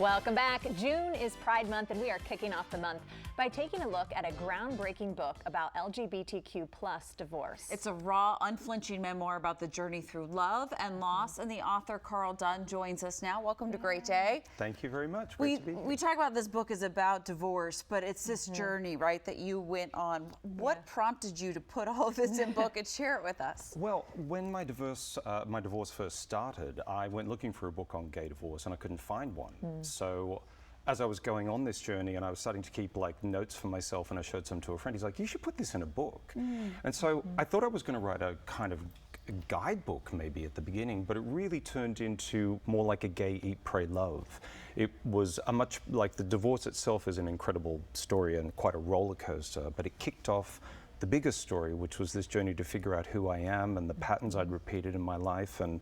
Welcome back. June is Pride Month, and we are kicking off the month by taking a look at a groundbreaking book about LGBTQ plus divorce. It's a raw, unflinching memoir about the journey through love and loss, and the author Karl Dunn joins us now. Welcome to Great Day. Thank you very much. Great to be here. We talk about this book is about divorce, but it's this journey, right, that you went on. What prompted you to put all of this in book and share it with us? Well, when my divorce first started, I went looking for a book on gay divorce, and I couldn't find one. So as I was going on this journey and I was starting to keep like notes for myself, and I showed some to a friend, he's like, you should put this in a book. And so I thought I was going to write a kind of guidebook maybe at the beginning, but it really turned into more like a gay eat, pray, love. It was a much like the divorce itself is an incredible story and quite a roller coaster, but it kicked off the biggest story, which was this journey to figure out who I am and the patterns I'd repeated in my life, and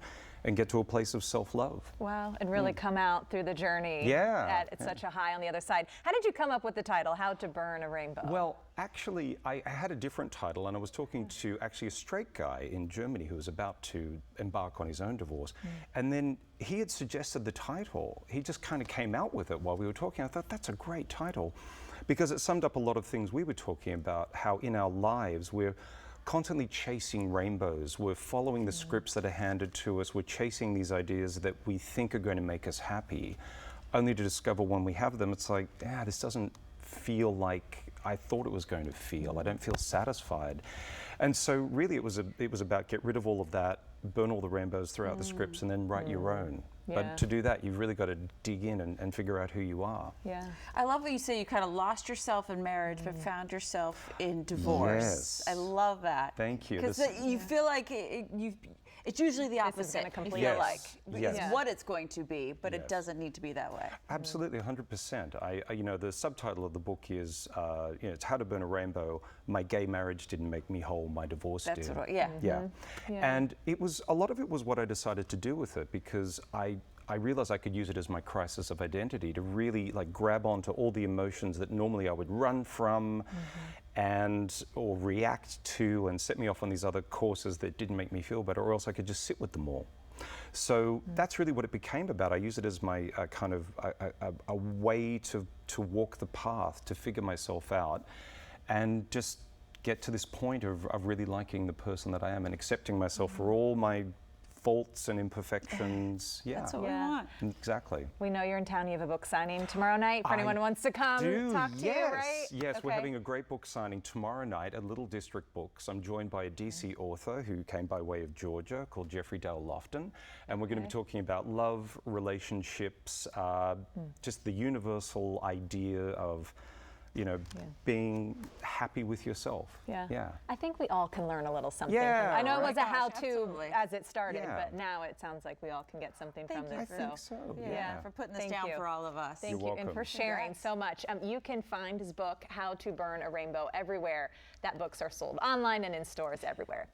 get to a place of self-love. Wow, and really come out through the journey at such a high on the other side. How did you come up with the title, How to Burn a Rainbow? Well, actually, I had a different title, and I was talking to actually a straight guy in Germany who was about to embark on his own divorce. And then he had suggested the title. He just kind of came out with it while we were talking. I thought, that's a great title, because it summed up a lot of things we were talking about, how in our lives we're constantly chasing rainbows. We're following the scripts that are handed to us. We're chasing these ideas that we think are going to make us happy, only to discover when we have them, it's like, this doesn't feel like I thought it was going to feel. I don't feel satisfied. And so really it was about get rid of all of that, burn all the rainbows throughout the scripts, and then write your own. But to do that, you've really got to dig in and figure out who you are. Yeah. I love what you say, you kind of lost yourself in marriage, but found yourself in divorce. Yes. I love that. Thank you. Because you feel like it's usually the opposite. This is going to completely It's what it's going to be, but it doesn't need to be that way. Absolutely, 100%. You know, the subtitle of the book is, it's How to Burn a Rainbow. My gay marriage didn't make me whole, my divorce did. That's right, And a lot of it was what I decided to do with it, because I realized I could use it as my crisis of identity to really like grab onto all the emotions that normally I would run from or react to, and set me off on these other courses that didn't make me feel better, or else I could just sit with them all. So that's really what it became about. I use it as my kind of a way to walk the path, to figure myself out, and just get to this point of really liking the person that I am and accepting myself for all my faults and imperfections. That's what we want. Exactly. We know you're in town. You have a book signing tomorrow night for anyone who wants to come talk to you, right? Yes, we're having a great book signing tomorrow night at Little District Books. I'm joined by a DC author who came by way of Georgia called Jeffrey Dale Lofton, and we're going to be talking about love, relationships, just the universal idea of being happy with yourself. I think we all can learn a little something. Yeah, I know it was a how-to absolutely. as it started, but now it sounds like we all can get something from this. I think so. For putting this down for all of us. Thank you, and for sharing so much. You can find his book, How to Burn a Rainbow, everywhere that books are sold, online and in stores everywhere.